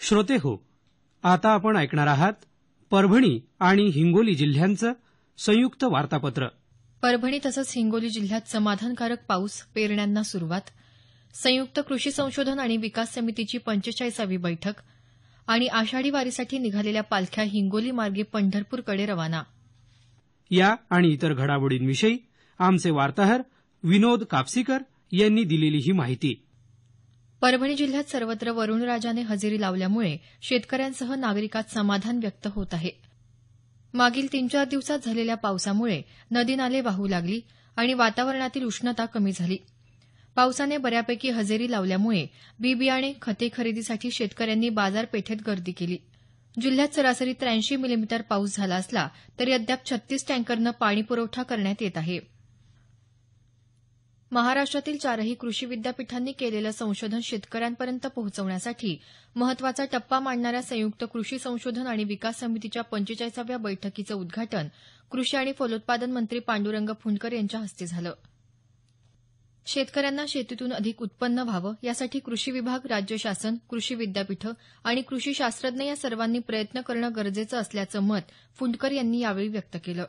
श्रोते हो, आता आपण ऐकणार आहात परभणी आणि हिंगोली जिल्ह्यांचं संयुक्त वार्तापत्र. परभणी तसंच हिंगोली जिल्ह्यात समाधानकारक पाऊस, पेरण्यांना सुरुवात, संयुक्त कृषी संशोधन आणि विकास समितीची 45वी बैठक आणि आषाढी वारीसाठी निघालेल्या पालख्या हिंगोली मार्गे पंढरपूरकडे रवाना. या आणि इतर घडामोडींविषयी आमचे वार्ताहर विनोद कापसीकर यांनी दिलेली ही माहिती. परभणी जिल्ह्यात सर्वत्र वरुणराजाने हजेरी लावल्यामुळे शेतकऱ्यांसह नागरिकात समाधान व्यक्त होत आहे. मागील 3-4 दिवसात झालेल्या पावसामुळे नदी नाले वाहू लागली आणि वातावरणातील उष्णता कमी झाली. पावसाने बऱ्यापैकी हजेरी लावल्यामुळे बी बियाणे, खते खरेदीसाठी शेतकऱ्यांनी बाजारपेठेत गर्दी केली. जिल्ह्यात सरासरी 83 मिलीमीटर पाऊस झाला असला तरी अद्याप 36 टँकरनं पाणी पुरवठा करण्यात येत आहे. महाराष्ट्रातील 4ही कृषी विद्यापीठांनी केलेलं संशोधन शेतकऱ्यांपर्यंत पोहोचवण्यासाठी महत्वाचा टप्पा मांडणाऱ्या संयुक्त कृषी संशोधन आणि विकास समितीच्या 45व्या बैठकीचं उद्घाटन कृषी आणि फलोत्पादन मंत्री पांडुरंग फुंडकर यांच्या हस्ते झालं. शेतकऱ्यांना शेतीतून अधिक उत्पन्न व्हावं यासाठी कृषी विभाग, राज्य शासन, कृषी विद्यापीठं आणि कृषी शास्त्रज्ञ या सर्वांनी प्रयत्न करणं गरजेचं असल्याचं मत फुंडकर यांनी यावेळी व्यक्त केलं.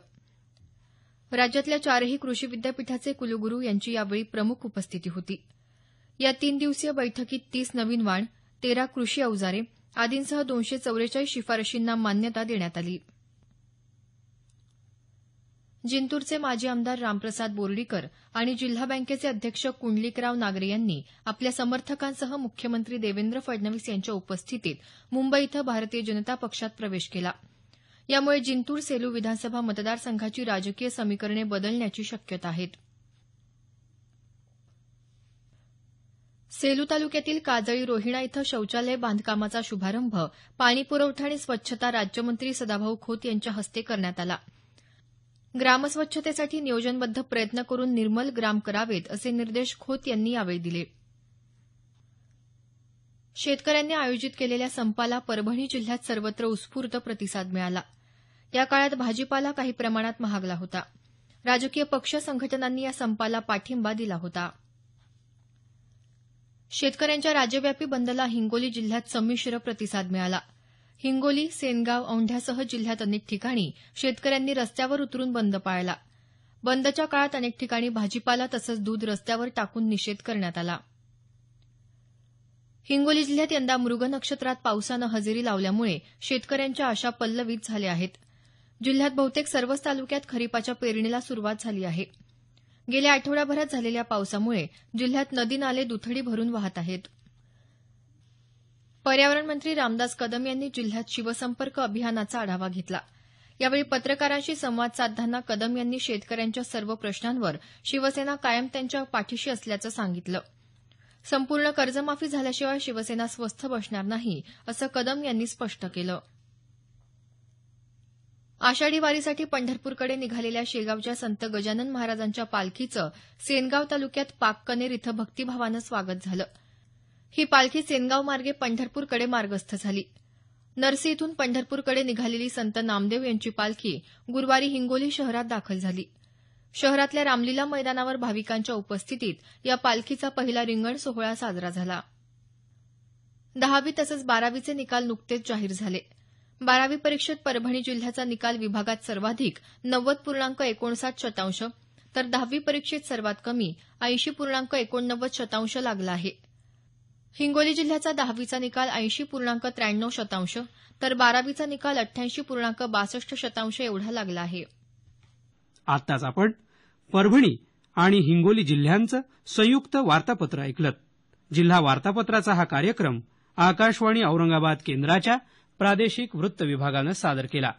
राज्यातल्या 4ही कृषी विद्यापीठाचे कुलगुरू यांची यावेळी प्रमुख उपस्थिती होती. या 3 दिवसीय बैठकीत 30 नवीन वाण, 13 कृषी अवजारे आदींसह 244 शिफारशींना मान्यता देण्यात आली. जिंतूरचे माजी आमदार रामप्रसाद बोर्डीकर आणि जिल्हा बँकेचे अध्यक्ष कुंडलिकराव नागरे यांनी आपल्या समर्थकांसह मुख्यमंत्री देवेंद्र फडणवीस यांच्या उपस्थितीत मुंबई इथं भारतीय जनता पक्षात प्रवेश केला. यामुळे जिंतूर सेलू विधानसभा मतदारसंघाची राजकीय समीकरणे बदलण्याची शक्यता आहे. सेलू तालुक्यातील काजळी रोहिणा इथं शौचालय बांधकामाचा शुभारंभ पाणीपुरवठा आणि स्वच्छता राज्यमंत्री सदाभाऊ खोत यांच्या हस्ते करण्यात आला. ग्रामस्वच्छतेसाठी नियोजनबद्ध प्रयत्न करून निर्मल ग्राम करावेत असे निर्देश खोत यांनी यावेळी दिले. शेतकऱ्यांनी आयोजित केलेल्या संपाला परभणी जिल्ह्यात सर्वत्र उत्स्फूर्त प्रतिसाद मिळाला. या काळात भाजीपाला काही प्रमाणात महागला होता. राजकीय पक्ष संघटनांनी या संपाला पाठिंबा दिला होता. शेतकऱ्यांच्या राज्यव्यापी बंदला हिंगोली जिल्ह्यात संमिश्र प्रतिसाद मिळाला. हिंगोली, सेनगाव, औंढ्यासह जिल्ह्यात अनेक ठिकाणी शेतकऱ्यांनी रस्त्यावर उतरून बंद पाळला. बंदच्या काळात अनेक ठिकाणी भाजीपाला तसंच दूध रस्त्यावर टाकून निषेध करण्यात आला. हिंगोली जिल्ह्यात यंदा मृग नक्षत्रात पावसानं हजेरी लावल्यामुळे शेतकऱ्यांच्या आशा पल्लवित झाल्या आहेत. जिल्ह्यात बहुतेक सर्वच तालुक्यात खरीपाच्या पेरणीला सुरुवात झाली आहे. गेल्या आठवड्याभरात झालेल्या पावसामुळे जिल्ह्यात नदी नाले दुथडी भरून वाहत आहेत. पर्यावरण मंत्री रामदास कदम यांनी जिल्ह्यात शिवसंपर्क अभियानाचा आढावा घेतला. यावेळी पत्रकारांशी संवाद साधताना कदम यांनी शेतकऱ्यांच्या सर्व प्रश्नांवर शिवसेना कायम त्यांच्या पाठीशी असल्याचं सांगितलं. संपूर्ण कर्जमाफी झाल्याशिवाय शिवसेना स्वस्थ बसणार नाही असं कदम यांनी स्पष्ट केलं. आषाढी वारीसाठी पंढरपूरकडे निघालेल्या शेगावच्या संत गजानन महाराजांच्या पालखीचं सेनगाव तालुक्यात पाककनेर इथं भक्तिभावानं स्वागत झालं. ही पालखी सेनगाव मार्गे पंढरपूरकडे मार्गस्थ झाली. नरसी इथून पंढरपूरकडे निघालेली संत नामदेव यांची पालखी गुरुवारी हिंगोली शहरात दाखल झाली. शहरातल्या रामलीला मैदानावर भाविकांच्या उपस्थितीत या पालखीचा पहिला रिंगण सोहळा साजरा झाला. 10वी तसंच 12वीचे निकाल नुकतेच जाहीर झाले. 12वी परीक्षेत परभणी जिल्ह्याचा निकाल विभागात सर्वाधिक 90.59% तर 10वी परीक्षेत सर्वात कमी 80.89% लागला आहे. हिंगोली जिल्ह्याचा 10वीचा निकाल 80.93% तर 12वीचा निकाल 88.62% एवढा लागला आहे. आताच आपण परभणी आणि हिंगोली जिल्ह्यांचं संयुक्त वार्तापत्र ऐकलं. जिल्हा वार्तापत्राचा हा कार्यक्रम आकाशवाणी औरंगाबाद केंद्राच्या प्रादेशिक वृत्त विभागानं सादर केला.